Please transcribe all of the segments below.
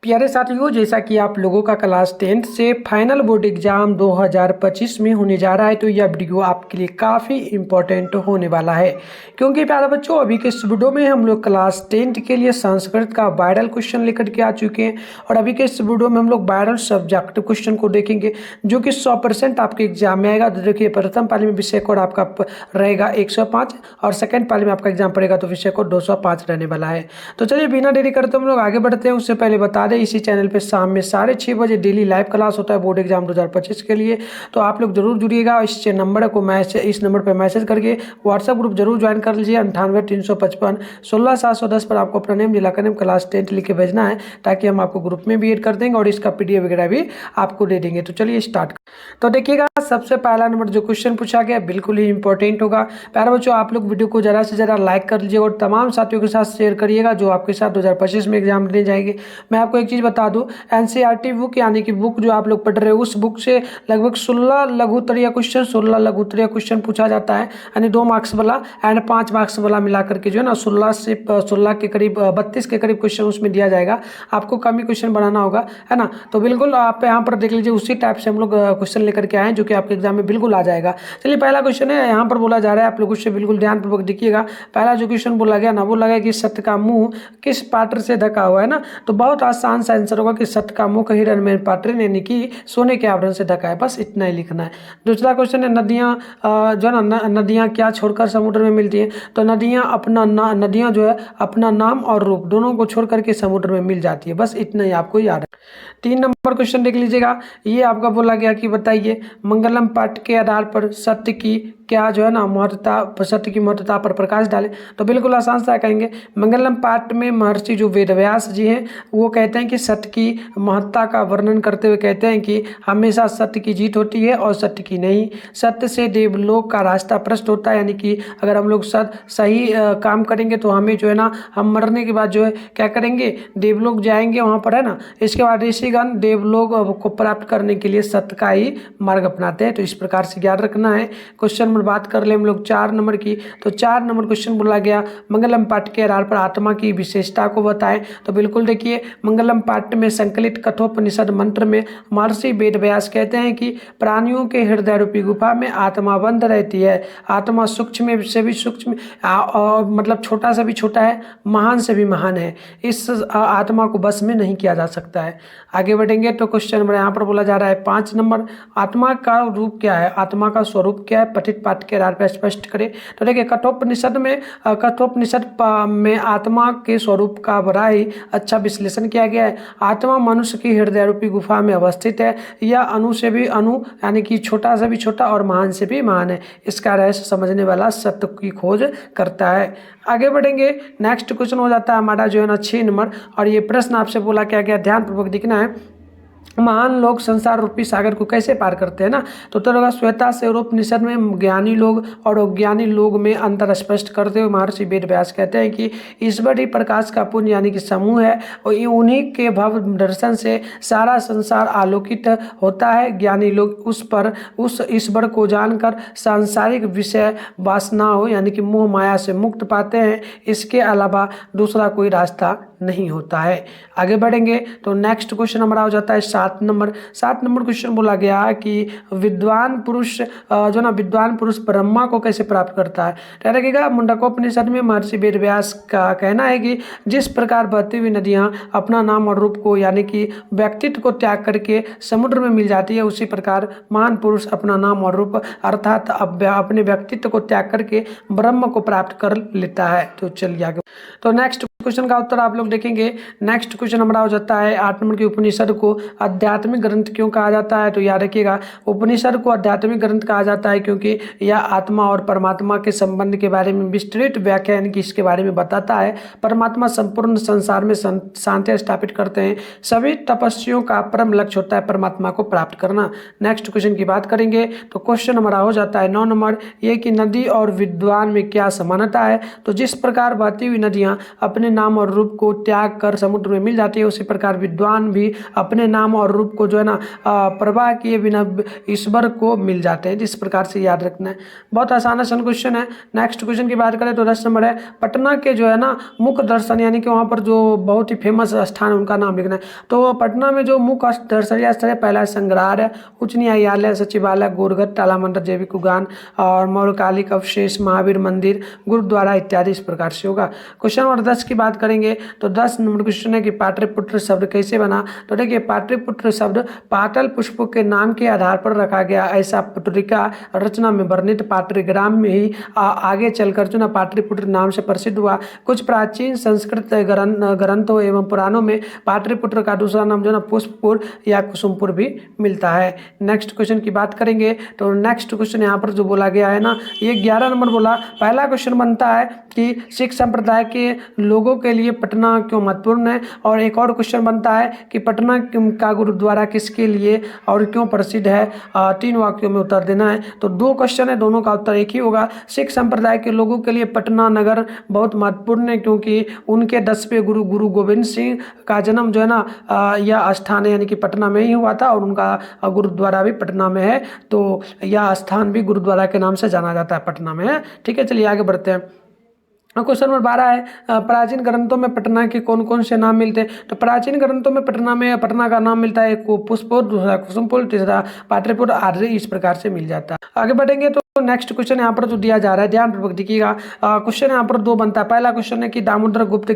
प्यारे साथियों, जैसा कि आप लोगों का क्लास 10th से फाइनल बोर्ड एग्जाम 2025 में होने जा रहा है, तो यह वीडियो आपके लिए काफ़ी इम्पोर्टेंट होने वाला है। क्योंकि प्यारे बच्चों, अभी के इस वीडियो में हम लोग क्लास 10th के लिए संस्कृत का वायरल क्वेश्चन लेकर के आ चुके हैं। और अभी के इस वीडियो में हम लोग वायरल सब्जेक्ट क्वेश्चन को देखेंगे, जो कि 100% आपके एग्जाम में आएगा। तो देखिए, प्रथम पाली में विषय कोड आपका रहेगा 105 और सेकेंड पाली में आपका एग्जाम पड़ेगा तो विषय कोड 205 रहने वाला है। तो चलिए बिना देरी करते हम लोग आगे बढ़ते हैं। उससे पहले बता दें, इसी चैनल पे शाम में 6:30 बजे डेली लाइव क्लास होता है बोर्ड एग्जाम 2025 के लिए। तो आप लोग जरूर जुड़िएगा। इस नंबर को इस नंबर पर मैसेज करके व्हाट्सएप ग्रुप जरूर ज्वाइन कर लीजिए। 98 355 16 710 पर आपको अपना नेम, जिला का नेम, क्लास 10th लिख के भेजना है, ताकि हम आपको ग्रुप में भी ऐड कर देंगे और इसका PDF वगैरह भी आपको दे देंगे। तो चलिए स्टार्ट। तो देखिएगा, सबसे पहला नंबर जो क्वेश्चन पूछा गया बिल्कुल ही इंपॉर्टेंट होगा। प्यारे बच्चों, आप लोग वीडियो को ज़्यादा से ज़्यादा लाइक कर लीजिएगा और तमाम साथियों के साथ शेयर करिएगा जो आपके साथ 2025 में एग्जाम देने जाएंगे। मैं आपको एक चीज़ बता दूं, NCERT बुक यानी कि बुक जो आप लोग पढ़ रहे हो, उस बुक से लगभग 16 लघुत्तरीय क्वेश्चन पूछा जाता है। यानी 2 मार्क्स वाला एंड 5 मार्क्स वाला मिला करके जो है ना 16 के करीब 32 के करीब क्वेश्चन उसमें दिया जाएगा। आपको कम ही क्वेश्चन बनाना होगा, है ना। तो बिल्कुल आप यहाँ पर देख लीजिए, उसी टाइप से हम लोग क्वेश्चन लेकर के आए हैं जो कि आपके एग्जाम में बिल्कुल आ जाएगा। चलिए, पहला क्वेश्चन है, यहाँ पर बोला जा रहा है, आप लोग उससे बिल्कुल ध्यानपूर्वक देखिएगा। पहला जो क्वेश्चन बोला गया ना, बोला गया कि सत्य का मुंह किस पात्र से ढका हुआ है ना। तो बहुत आसान सा आंसर होगा कि सत्य का मुख हिरण्मय पात्र यानी कि सोने के आवरण से ढका है। बस इतना ही लिखना है। दूसरा क्वेश्चन है, नदियाँ जो है ना, नदियाँ क्या छोड़कर समुद्र में मिलती हैं। तो नदियाँ जो है अपना नाम और रूप दोनों को छोड़ करके समुद्र में मिल जाती है। बस इतना ही आपको याद है। 3 नंबर क्वेश्चन देख लीजिएगा। ये आपका बोला गया कि बताइए, मंगलम पाठ के आधार पर सत्य की क्या जो है ना महत्वता, सत्य की महत्वता पर प्रकाश डालें। तो बिल्कुल आसान सा कहेंगे, मंगलम पाठ में महर्षि जो वेदव्यास जी हैं वो कहते हैं कि सत्य की महत्ता का वर्णन करते हुए कहते हैं कि हमेशा सत्य की जीत होती है और सत्य की नहीं। सत्य से देवलोक का रास्ता प्रशस्त होता है। यानी कि अगर हम लोग सही काम करेंगे तो हमें जो है ना, हम मरने के बाद जो है क्या करेंगे, देवलोक जाएंगे, वहाँ पर है ना। इसके बाद ऋषिगण देवलोक को प्राप्त करने के लिए सत्य का ही मार्ग अपनाते हैं। तो इस प्रकार से याद रखना है। क्वेश्चन नंबर बात कर ले हम लोग 4 नंबर की। तो 4 नंबर क्वेश्चन बोला गया, मंगलम पाठ के आधार पर आत्मा की विशेषता को बताएं। तो बिल्कुल देखिए, मंगलम पाठ में संकलित कठोपनिषद मंत्र में महर्षि वेदव्यास कहते हैं कि प्राणियों के हृदय रूपी गुफा में आत्मा बंद रहती है। आत्मा सूक्ष्म से भी सूक्ष्म, मतलब छोटा से भी छोटा है, महान से भी महान है। इस आत्मा को बस में नहीं किया जा सकता है। आगे बढ़ेंगे तो क्वेश्चन नंबर यहाँ पर बोला जा रहा है 5 नंबर, आत्मा का रूप क्या है, आत्मा का स्वरूप क्या है, पठित पाठ के आधार पर स्पष्ट करें। तो देखिए, कठोपनिषद में आत्मा के स्वरूप का बड़ा ही अच्छा विश्लेषण किया गया है। आत्मा मनुष्य की हृदय रूपी गुफा में अवस्थित है। यह अणु से भी अणु यानी कि छोटा से भी छोटा और महान से भी महान है। इसका रहस्य समझने वाला सत्य की खोज करता है। आगे बढ़ेंगे, नेक्स्ट क्वेश्चन हो जाता है हमारा जो है ना 6 नंबर। और ये प्रश्न आपसे बोला क्या गया, ध्यानपूर्वक देखना है। महान लोग संसार रूपी सागर को कैसे पार करते हैं ना। तो होगा, श्वेता से उपनिषद में ज्ञानी लोग और अज्ञानी लोग में अंतर स्पष्ट करते हुए महर्षि वेदव्यास कहते हैं कि ईश्वर ही प्रकाश का पुंज यानी कि समूह है और उन्हीं के भव दर्शन से सारा संसार आलोकित होता है। ज्ञानी लोग उस ईश्वर को जानकर सांसारिक विषय वासना हो यानी कि मोह माया से मुक्त पाते हैं। इसके अलावा दूसरा कोई रास्ता नहीं होता है। आगे बढ़ेंगे तो नेक्स्ट क्वेश्चन हमारा हो जाता है 7 नंबर। 7 नंबर क्वेश्चन बोला गया कि विद्वान पुरुष ब्रह्मा को कैसे प्राप्त करता है। क्या लगेगा, मुंडकोपनिषद में महर्षि वेदव्यास का कहना है कि जिस प्रकार बहती हुई नदियाँ अपना नाम और रूप को यानी कि व्यक्तित्व को त्याग करके समुद्र में मिल जाती है, उसी प्रकार महान पुरुष अपना नाम और रूप अर्थात अपने व्यक्तित्व को त्याग करके ब्रह्म को प्राप्त कर लेता है। तो चलिए आगे। तो नेक्स्ट क्वेश्चन का उत्तर आप लोग देखेंगे। नेक्स्ट क्वेश्चन हमारा हो जाता है 8 नंबर की, उपनिषद को आध्यात्मिक ग्रंथ क्यों कहा जाता है। तो याद रखिएगा, उपनिषद को आध्यात्मिक ग्रंथ कहा जाता है क्योंकि यह आत्मा और परमात्मा के संबंध के बारे में विस्तृत व्याख्या यानी कि इसके बारे में बताता है। परमात्मा संपूर्ण संसार में शांति स्थापित करते हैं। सभी तपस्वियों का परम लक्ष्य होता है परमात्मा को प्राप्त करना। नेक्स्ट क्वेश्चन की बात करेंगे तो क्वेश्चन हमारा हो जाता है 9 नंबर, ये कि नदी और विद्वान में क्या समानता है। तो जिस प्रकार बहती हुई नदियाँ अपने नाम और रूप को त्याग कर समुद्र में मिल जाती है, उसी प्रकार विद्वान भी अपने नाम और रूप को जो है ना प्रवाह किए बिना ईश्वर को मिल जाते हैं। जिस प्रकार से याद रखना है, बहुत आसान क्वेश्चन है। नेक्स्ट क्वेश्चन की बात करें तो 10 नंबर है, पटना के जो है ना मुख्य दर्शन यानी कि वहाँ पर जो बहुत ही फेमस स्थान है उनका नाम लिखना है। तो पटना में जो मुख्य दर्शनीय स्थल है, पहला है संग्रहालय, उच्च न्यायालय, सचिवालय, गोरघट, टाला मंदिर, जैविक उद्यान और मौर्यकालिक अवशेष, महावीर मंदिर, गुरुद्वारा इत्यादि इस प्रकार से होगा। क्वेश्चन नंबर 10 की बात करेंगे तो 10 नंबर क्वेश्चन है कि पाटलिपुत्र शब्द कैसे बना। तो देखिए पाटलिपुत्र शब्द पाटल पुष्प के नाम के आधार पर रखा गया। ऐसा पुत्रिका रचना में वर्णित पाटलिग्राम में ही आगे चलकर जो ना पाटलिपुत्र नाम से प्रसिद्ध हुआ। कुछ प्राचीन संस्कृत ग्रंथों एवं पुराणों में पाटलिपुत्र का दूसरा नाम जो ना पुष्पपुर या कुसुमपुर भी मिलता है। नेक्स्ट क्वेश्चन की बात करेंगे तो नेक्स्ट क्वेश्चन यहाँ पर जो बोला गया है ना, ये 11 नंबर बोला। पहला क्वेश्चन बनता है कि सिख संप्रदाय के लोगों के लिए पटना क्यों महत्वपूर्ण है, और एक और क्वेश्चन बनता है कि पटना का गुरुद्वारा किसके लिए और क्यों प्रसिद्ध है। 3 वाक्यों में उत्तर देना है। तो 2 क्वेश्चन है, दोनों का उत्तर एक ही होगा। सिख संप्रदाय के लोगों के लिए पटना नगर बहुत महत्वपूर्ण है क्योंकि उनके 10वें गुरु गोविंद सिंह का जन्म जो है ना यह स्थान है यानी कि पटना में ही हुआ था, और उनका गुरुद्वारा भी पटना में है। तो यह स्थान भी गुरुद्वारा के नाम से जाना जाता है, पटना में है। ठीक है, चलिए आगे बढ़ते हैं। क्वेश्चन नंबर 12 है, प्राचीन ग्रंथों में पटना के कौन कौन से नाम मिलते हैं। तो प्राचीन ग्रंथों में पटना का नाम मिलता है, एक पुष्पपुर, दूसरा कुसुमपुर, तीसरा पाटलिपुत्र आदि इस प्रकार से मिल जाता है। आगे बढ़ेंगे तो नेक्स्ट क्वेश्चन यहाँ पर जो दिया जा रहा है, ध्यानपूर्वक देखिएगा। क्वेश्चन यहाँ पर 2 बनता है। पहला क्वेश्चन है कि दामोदर गुप्त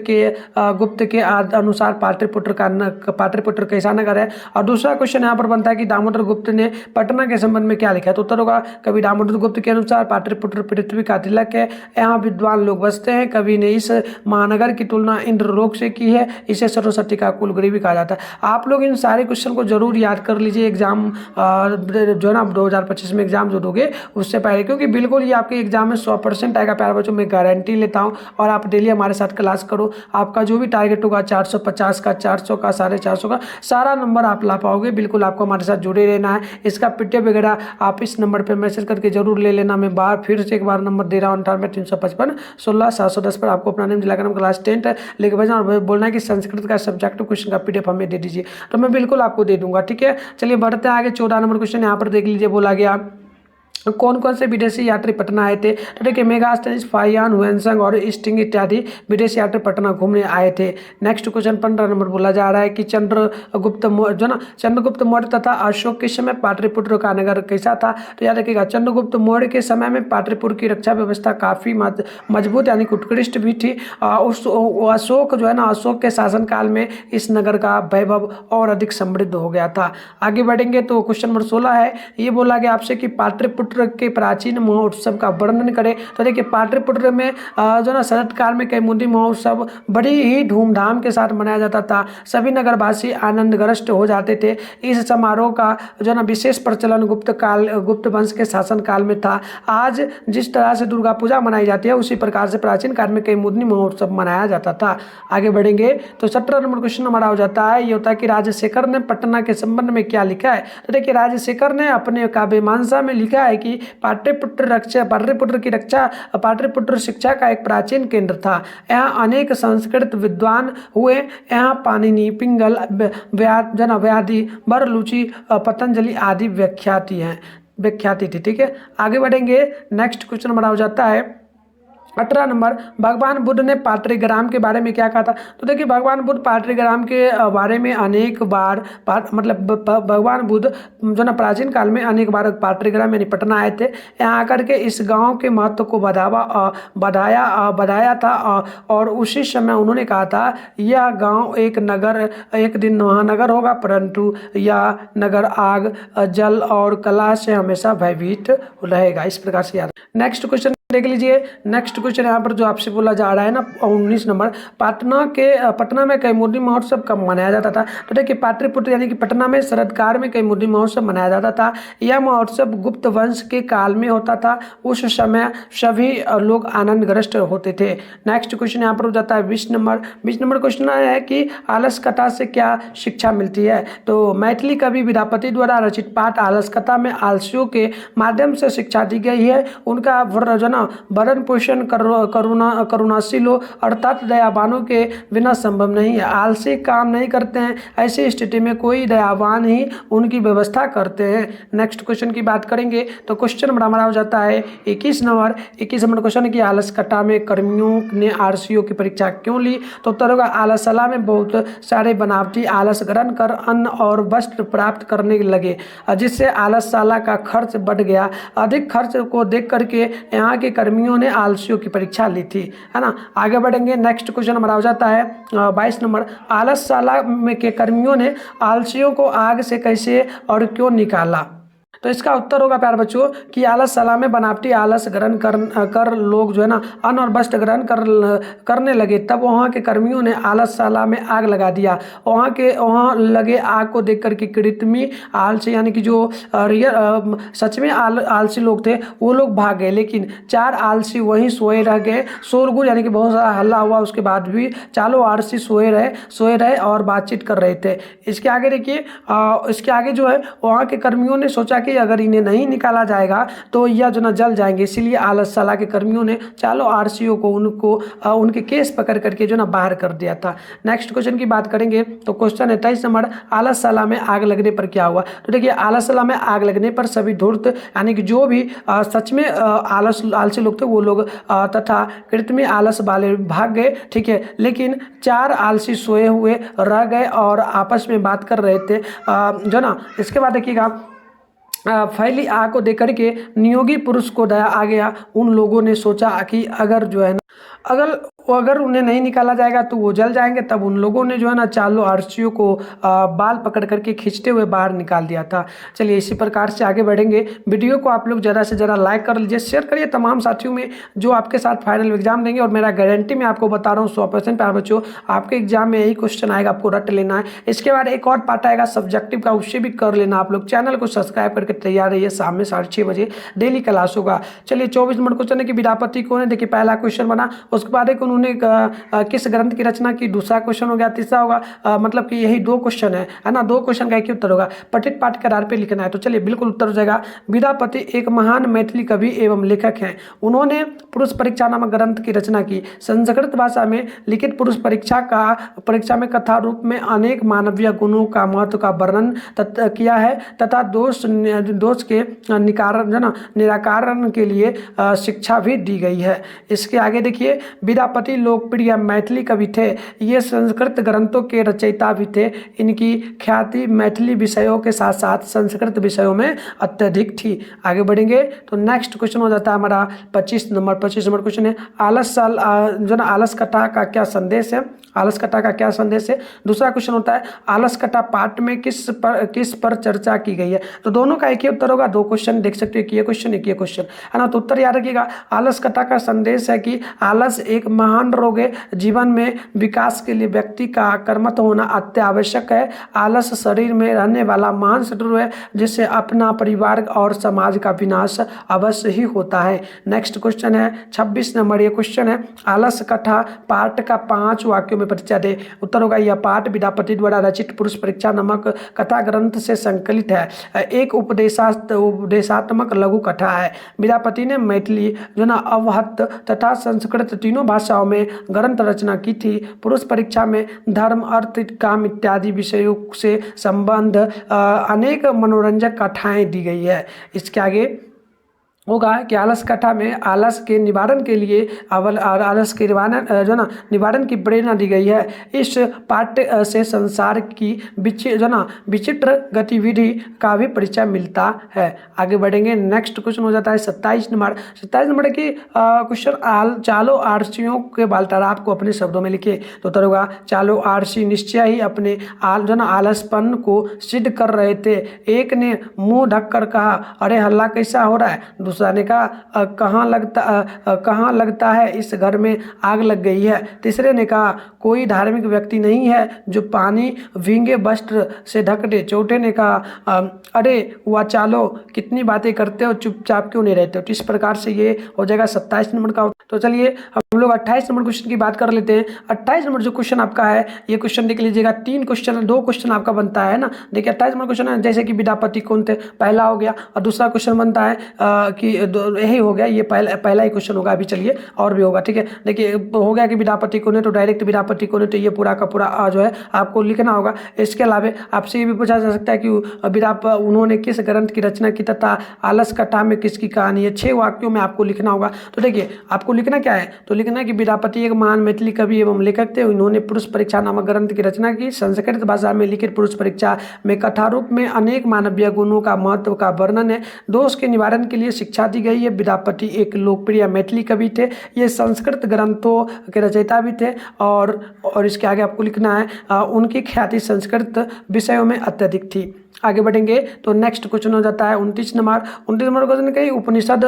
के अनुसार पाटलिपुत्र कैसा नगर है, और दूसरा क्वेश्चन यहाँ पर बनता है कि दामोदर गुप्त ने पटना के संबंध में क्या लिखा है। तो उत्तर होगा, कवि दामोदर गुप्त के अनुसार पाटलिपुत्र पृथ्वी का तिलक है, यहाँ विद्वान लोग बसते हैं। कवि ने इस महानगर की तुलना इंद्रलोक से की है, इसे सरस्वती का कुलगुरु भी कहा जाता है। आप लोग इन सारे क्वेश्चन को जरूर याद कर लीजिए एग्जाम जो है ना 2025 में एग्जाम जो दोगे उससे पहले, क्योंकि बिल्कुल ये आपके एग्जाम में 100% आएगा प्यारे बच्चों, मैं गारंटी लेता हूँ। और आप डेली हमारे साथ क्लास करो, आपका जो भी टारगेट होगा 450 का, 400 का, 450 का, सारा नंबर आप ला पाओगे। बिल्कुल आपको हमारे साथ जुड़े रहना है। इसका पीडीएफ वगैरह आप इस नंबर पर मैसेज करके जरूर ले लेना। मैं फिर से एक बार नंबर दे रहा हूँ 98 355 16 710 पर आपको अपना नेम जिला का नाम, क्लास 10 लेके भेजना और बोलना है कि संस्कृत का सब्जेक्ट क्वेश्चन का पीडीएफ हमें दे दीजिए, तो मैं बिल्कुल आपको दे दूंगा। ठीक है, चलिए बढ़ते हैं आगे। 14 नंबर क्वेश्चन यहाँ पर देख लीजिए, बोला गया कौन कौन से विदेशी यात्री पटना आए थे। तो देखिए मेगास्थनीज, फाहियान, हुएनसांग और स्टिंग इत्यादि विदेशी यात्री पटना घूमने आए थे। नेक्स्ट क्वेश्चन 15 नंबर बोला जा रहा है कि चंद्रगुप्त मौर्य तथा अशोक के समय पाटलिपुत्र का नगर कैसा था। तो याद रखिएगा, चंद्रगुप्त मौर्य के समय में पाटलिपुत्र की रक्षा व्यवस्था काफ़ी मजबूत यानी कि उत्कृष्ट भी थी। उस अशोक जो है ना, अशोक के शासनकाल में इस नगर का वैभव और अधिक समृद्ध हो गया था। आगे बढ़ेंगे तो क्वेश्चन नंबर 16 है, ये बोला गया आपसे कि पाटलिपुत्र के प्राचीन महोत्सव का वर्णन करें। तो देखिए पाटलिपुत्र में जो ना शरद काल में कैमुदी महोत्सव बड़ी ही धूमधाम के साथ मनाया जाता था। सभी नगरवासी आनंदग्रस्त हो जाते थे। इस समारोह का जो ना विशेष प्रचलन गुप्त वंश के शासन काल में था। आज जिस तरह से दुर्गा पूजा मनाई जाती है उसी प्रकार से प्राचीन काल में कैमुदी महोत्सव मनाया जाता था। आगे बढ़ेंगे तो 17 नंबर क्वेश्चन हमारा हो जाता है, ये होता है कि राजशेखर ने पटना के संबंध में क्या लिखा है। तो देखिए राजशेखर ने अपने काव्यमीमांसा में लिखा है कि पाटलिपुत्र शिक्षा का एक प्राचीन केंद्र था। यहाँ अनेक संस्कृत विद्वान हुए। यहाँ पाणिनि, पिंगल, व्याधि, बरलुचि, पतंजलि आदि व्याख्याति थी। ठीक है, आगे बढ़ेंगे। नेक्स्ट क्वेश्चन हमारा हो जाता है 18 नंबर, भगवान बुद्ध ने पाटलिग्राम के बारे में क्या कहा था। तो देखिए भगवान बुद्ध पाटलिग्राम के बारे में अनेक बार भगवान बुद्ध जो ना प्राचीन काल में अनेक बार पाटलिग्राम यानी पटना आए थे। यहाँ आकर के इस गांव के महत्व को बढ़ाया था और उसी समय उन्होंने कहा था यह गांव एक दिन महानगर होगा, परंतु यह नगर आग, जल और कला से हमेशा भयभीत रहेगा। इस प्रकार से याद। नेक्स्ट क्वेश्चन देख लीजिए। नेक्स्ट क्वेश्चन यहाँ पर जो आपसे बोला जा रहा है ना 19 नंबर, पटना में कैमुदी महोत्सव कब मनाया जाता था। तो देखिए पाटलिपुत्र यानी कि पटना में शरदकाल में कैमुदी महोत्सव मनाया जाता था। यह महोत्सव गुप्त वंश के काल में होता था। उस समय सभी लोग आनंदग्रस्त होते थे। नेक्स्ट क्वेश्चन यहाँ पर हो जाता है 20 नंबर। 20 नंबर क्वेश्चन है कि आलस कथा से क्या शिक्षा मिलती है। तो मैथिली कवि विद्यापति द्वारा रचित पाठ आलस कथा में आलसियों के माध्यम से शिक्षा दी गई है। उनका ना भरण पोषण करुणाशील हो, अर्थात दयावानों के बिना संभव नहीं है। आलसी काम नहीं करते हैं, ऐसी स्थिति में कोई दयावान ही उनकी व्यवस्था करते हैं। नेक्स्ट क्वेश्चन की बात करेंगे तो क्वेश्चन हमारा हो जाता है 21 नंबर क्वेश्चन है कि आलस कटा में कर्मियों ने आरसीओ की परीक्षा क्यों ली? तो उत्तर होगा आलसला में बहुत सारे बनावटी आलस ग्रहण कर अन्न और वस्त्र प्राप्त करने लगे, जिससे आलसशाला का खर्च बढ़ गया। अधिक खर्च को देख करके यहाँ के कर्मियों ने आलसियों की परीक्षा ली थी, है ना। आगे बढ़ेंगे, नेक्स्ट क्वेश्चन हमारा हो जाता है 22 नंबर, आलसशाला में के कर्मियों ने आलसियों को आग से कैसे और क्यों निकाला? तो इसका उत्तर होगा प्यारे बच्चों कि आलसशाला में बनावटी आलस ग्रहण कर लोग जो है ना अन्न और वस्त्र ग्रहण करने लगे, तब वहाँ के कर्मियों ने आलसशाला में आग लगा दिया। वहाँ लगे आग को देख करके कृत्रिमी आलसी यानी कि जो सच में आलसी लोग थे वो लोग भाग गए, लेकिन 4 आलसी वहीं सोए रह गए। शोरगुल यानी कि बहुत सारा हल्ला हुआ, उसके बाद भी चारों आलसी सोए रहे और बातचीत कर रहे थे। इसके आगे देखिए, इसके आगे जो है वहाँ के कर्मियों ने सोचा कि अगर इन्हें नहीं निकाला जाएगा तो यह जो ना जल जाएंगे, इसीलिए आलसशाला के कर्मियों ने चारों आरसीओ को उनके केस पकड़ करके जो ना बाहर कर दिया था। नेक्स्ट क्वेश्चन की बात करेंगे तो क्वेश्चन 23 नंबर, आलसशाला में आग लगने पर क्या हुआ? तो देखिए आलसशाला में आग लगने पर सभी धूर्त यानी कि जो भी सच में आलसी लोग थे वो लोग तथा कृत्रिम आलस वाले भाग गए, ठीक है, लेकिन 4 आलसी सोए हुए रह गए और आपस में बात कर रहे थे जो ना। इसके बाद देखिएगा, फैली आग को देख करके नियोगी पुरुष को दया आ गया। उन लोगों ने सोचा कि अगर जो है ना अगर उन्हें नहीं निकाला जाएगा तो वो जल जाएंगे, तब उन लोगों ने जो है ना चारों आरसीओ को बाल पकड़ करके खींचते हुए बाहर निकाल दिया था। चलिए इसी प्रकार से आगे बढ़ेंगे। वीडियो को आप लोग ज़्यादा से ज़्यादा लाइक कर लीजिए, शेयर करिए तमाम साथियों में जो आपके साथ फाइनल एग्जाम देंगे। और मेरा गारंटी मैं आपको बता रहा हूँ 100% प्यारे बच्चों, आपके एग्जाम में यही क्वेश्चन आएगा, आपको रट लेना है। इसके बाद एक और पार्ट आएगा सब्जेक्टिव का, उससे भी कर लेना आप लोग। चैनल को सब्सक्राइब करके तैयार रहिए, शाम में 6:30 बजे डेली क्लास होगा। चलिए 24 नंबर क्वेश्चन है कि विद्यापति कौन है? देखिए पहला क्वेश्चन बना, उसके बाद एक उन्होंने किस ग्रंथ की रचना की, दूसरा क्वेश्चन हो गया, तीसरा होगा मतलब कि यही 2 क्वेश्चन है ना, 2 क्वेश्चन का एक ही उत्तर होगा। पठित पाठ के आधार पर लिखना है। तो चलिए बिल्कुल उत्तर हो जाएगा, विद्यापति एक महान मैथिली कवि एवं लेखक हैं। उन्होंने पुरुष परीक्षा नामक ग्रंथ की रचना की। संस्कृत भाषा में लिखित पुरुष परीक्षा में कथा रूप में अनेक मानवीय गुणों का महत्व का वर्णन किया है तथा दोष के निराकरण के लिए शिक्षा भी दी गई है। इसके आगे देखिए, विद्यापति लोकप्रिय मैथिली कवि थे। ये संस्कृत ग्रंथों के रचयिता भी थे। इनकी ख्याति मैथिली विषयों के साथ साथ संस्कृत विषयों में अत्यधिक थी। आगे बढ़ेंगे तो नेक्स्ट क्वेश्चन हो जाता है हमारा 25 नंबर क्वेश्चन है, आलस कथा का क्या संदेश है? आलस कथा का क्या संदेश है? दूसरा क्वेश्चन होता है आलस कथा पाठ में किस पर चर्चा की गई है? तो दोनों का एक ही उत्तर होगा। 2 क्वेश्चन देख सकते हो, एक ये क्वेश्चन एक ये क्वेश्चन, है ना। तो उत्तर याद रखिएगा, आलस कथा का संदेश है कि आलस एक महान रोग है। जीवन में विकास के लिए व्यक्ति का कर्मठ होना अत्यावश्यक है। आलस शरीर में रहने वाला महान शत्रु है, जिससे अपना परिवार और समाज का विनाश अवश्य ही होता है। नेक्स्ट क्वेश्चन है 26 नंबर, ये क्वेश्चन है आलस कथा पाठ का 5 वाक्यों में परिचय दे। उत्तर होगा यह पाठ विद्यापति द्वारा रचित पुरुष परीक्षा नामक कथा ग्रंथ से संकलित है। एक उपदेशात्मक लघु कथा है। विद्यापति ने मैथिली अवहत तथा संस्कृत तीनों भाषाओं में ग्रंथ रचना की थी। पुरुष परीक्षा में धर्म, अर्थ, काम इत्यादि विषयों से संबंध अनेक मनोरंजक कथाएं दी गई है। इसके आगे होगा कि आलस कथा में आलस के निवारण के लिए आलस के निवारण की प्रेरणा दी गई है। इस पाठ्य से संसार की विचित्र गतिविधि का भी परिचय मिलता है। आगे बढ़ेंगे, नेक्स्ट क्वेश्चन हो जाता है 27 नंबर की क्वेश्चन चालो आरसियों के वार्तालाप को अपने शब्दों में लिखिए। तो उत्तर होगा चालो आरसी निश्चय ही अपने आलसपन को सिद्ध कर रहे थे। एक ने मुंह ढककर कहा, अरे हल्ला कैसा हो रहा है? दूसरा ने कहा कहाँ लगता है इस घर में आग लग गई है। तीसरे ने कहा कोई धार्मिक व्यक्ति नहीं है जो पानी भींगे वस्त्र से ढक दे। चौथे ने कहा अरे वह चालो कितनी बातें करते हो, चुपचाप क्यों नहीं रहते हो? तो इस प्रकार से ये हो जाएगा 27 नंबर का। तो चलिए हम लोग 28 नंबर क्वेश्चन की बात कर लेते हैं। 28 नंबर जो क्वेश्चन आपका है, ये क्वेश्चन देख लीजिएगा। 2 क्वेश्चन आपका बनता है ना। देखिए 28 नंबर क्वेश्चन है जैसे कि विद्यापति कौन थे, पहला हो गया। और दूसरा क्वेश्चन बनता है कि आपकी यही हो गया, ये पहला ही क्वेश्चन होगा। अभी चलिए और भी होगा, ठीक है। देखिए हो गया कि विद्यापति कौन है, तो डायरेक्ट विद्यापति कौन है, तो ये पूरा का पूरा जो है आपको लिखना होगा। इसके अलावा आपसे ये भी पूछा जा सकता है कि उन्होंने किस ग्रंथ की रचना की तथा आलस कथा में किसकी कहानी है। 6 वाक्यों में आपको लिखना होगा। तो देखिए आपको लिखना क्या है, तो लिखना है कि विद्यापति एक महान मैथिली कवि एवं लेखक थे। उन्होंने पुरुष परीक्षा नामक ग्रंथ की रचना की। संस्कृत भाषा में लिखित पुरुष परीक्षा में कथा रूप में अनेक मानवीय गुणों का महत्व का वर्णन है। दोष के निवारण के लिए शिक्षा दी गई है। विद्यापति एक लोकप्रिय मैथिली कवि थे। ये संस्कृत ग्रंथों के रचयिता भी थे। और इसके आगे आपको लिखना है उनकी ख्याति संस्कृत विषयों में अत्यधिक थी। आगे बढ़ेंगे तो नेक्स्ट क्वेश्चन हो जाता है 29 नंबर क्वेश्चन कही उपनिषद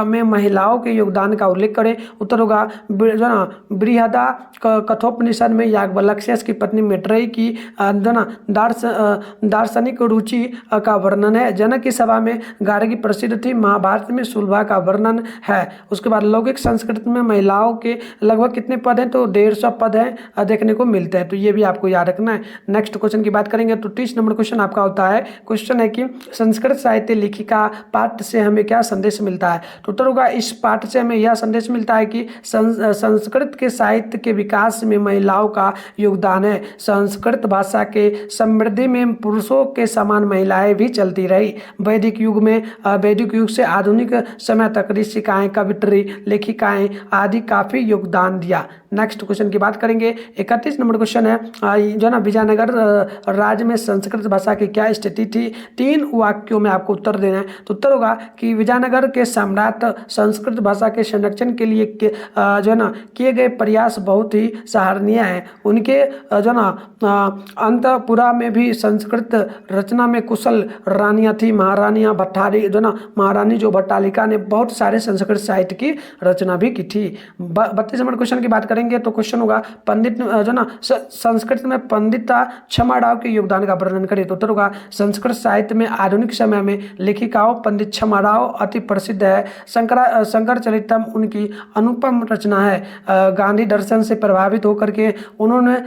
में महिलाओं के योगदान का उल्लेख करें। उत्तर होगा जो ना बृहदा कठोपनिषद में याज्ञवल्क्य की पत्नी मैत्रेयी की जो ना दार्शनिक रुचि का वर्णन है। जनक की सभा में गार्गी प्रसिद्ध थी। महाभारत में सुलभा का वर्णन है। उसके बाद लौकिक संस्कृत में महिलाओं के लगभग कितने पद हैं, तो 150 पद हैं देखने को मिलते हैं। तो ये भी आपको याद रखना है। नेक्स्ट क्वेश्चन की बात करेंगे तो 30 नंबर क्वेश्चन आपका होता है। क्वेश्चन है कि संस्कृत साहित्य लेखिका पाठ से हमें क्या संदेश मिलता है। तो उत्तर होगा इस पाठ से हमें यह संदेश मिलता है कि संस्कृत के साहित्य के विकास में महिलाओं का योगदान है। संस्कृत भाषा के समृद्धि में पुरुषों के समान महिलाएं भी चलती रही। वैदिक युग से आधुनिक समय तक ऋषिकाएं, कवित्री, लेखिकाएं आदि काफी योगदान दिया। नेक्स्ट क्वेश्चन की बात करेंगे 31 नंबर क्वेश्चन है जो ना विजयनगर राज्य में संस्कृत भाषा की क्या स्थिति थी। 3 वाक्यों में आपको उत्तर देना है। तो उत्तर होगा कि विजयनगर के सम्राट संस्कृत भाषा के संरक्षण के लिए जो है ना किए गए प्रयास बहुत ही सराहनीय है। उनके जो ना अंतपुरा में भी संस्कृत रचना में कुशल रानियां थी। महारानियां भट्टारी जो ना महारानी जो भट्टालिका ने बहुत सारे संस्कृत साहित्य की रचना भी की थी। 32 नंबर क्वेश्चन की बात करेंगे तो क्वेश्चन होगा पंडित जो ना संस्कृत में पंडिता क्षमा राव के योगदान का वर्णन करें। तो उत्तर होगा संस्कृत साहित्य में आधुनिक समय में लेखिकाओं पंडित क्षमा राव अति प्रसिद्ध है। शंकर चरितम उनकी अनुपम रचना है। गांधी दर्शन से प्रभावित होकर के उन्होंने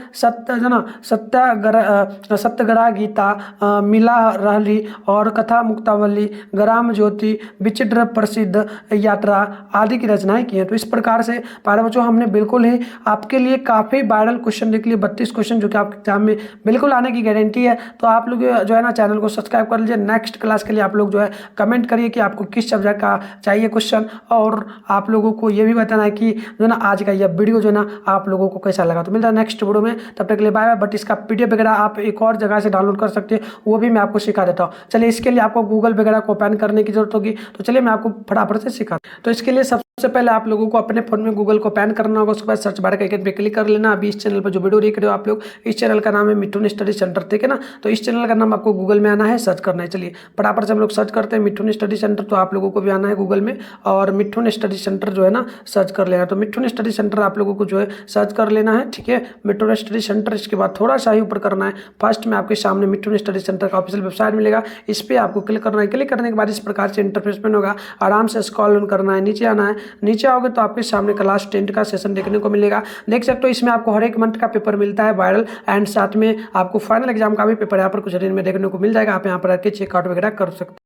सत्याग्रह गीता, मिला रहली और कथा मुक्तावली, ग्राम ज्योति, विचित्र प्रसिद्ध यात्रा आदि की रचनाएं की हैं। तो इस प्रकार से प्यारे बच्चों हमने बिल्कुल ही आपके लिए काफ़ी वायरल क्वेश्चन देख लिए 32 क्वेश्चन जो कि आपके एग्जाम में बिल्कुल आने की गारंटी है। तो आप लोग जो है ना चैनल को सब्सक्राइब कर लीजिए। नेक्स्ट क्लास के लिए आप लोग जो है कमेंट करिए कि आपको किस सब्जेक्ट का चाहिए क्वेश्चन, और आप लोगों को ये भी बताना है कि जो ना आज का यह वीडियो जो है ना आप लोगों को कैसा लगा। तो मिलता है नेक्स्ट वीडियो में, तब तक के लिए बाय बाय। बट इसका PDF वगैरह आप एक और जगह से डाउनलोड कर सकते हैं, वो भी मैं आपको सिखा देता हूँ। चलिए इसके लिए आपको गूगल वगैरह को ओपन करने की जरूरत होगी, तो चलिए मैं आपको फटाफट से सिखा। तो इसके लिए सबसे पहले आप लोगों को अपने फोन में गूगल को ओपन करना होगा। उसके बाद सर्च बार के आइकन पे क्लिक कर लेना। अभी इस चैनल पर जो वीडियो देख रहे हो आप लोग, इस चैनल का नाम है मिठुन स्टडी सेंटर, ठीक है ना। तो इस चैनल का नाम आपको गूगल में आना है, सर्च करना है। चलिए फटाफट से हम लोग सर्च करते हैं मिठुन स्टडी सेंटर, तो आप लोगों को भी आना है गूगल में और मिठुन स्टडी सेंटर जो है ना सर्च कर लेना। तो मिठुन स्टडी सेंटर आप लोगों को जो है सर्च कर लेना है, ठीक है। मिठुन स्टडी सेंटर, इसके बाद थोड़ा सा ही ऊपर करना है। फर्स्ट में आपके सामने मिठुन स्टडी सेंटर का ऑफिशियल वेबसाइट मिलेगा, इस पर आपको क्लिक करना है। क्लिक करने के बाद इस प्रकार से इंटरफेस में होगा, आराम से स्क्रॉल ऑन करना है, नीचे आना है। नीचे आओगे तो आपके सामने क्लास 10 का सेशन देखने को मिलेगा। देख सकते हो इसमें आपको हर एक मंथ का पेपर मिलता है वायरल, एंड साथ में आपको फाइनल एग्जाम का भी पेपर यहाँ पर कुछ दिन में देखने को मिल जाएगा। आप यहाँ पर आके चेकआउट वगैरह कर सकते हो।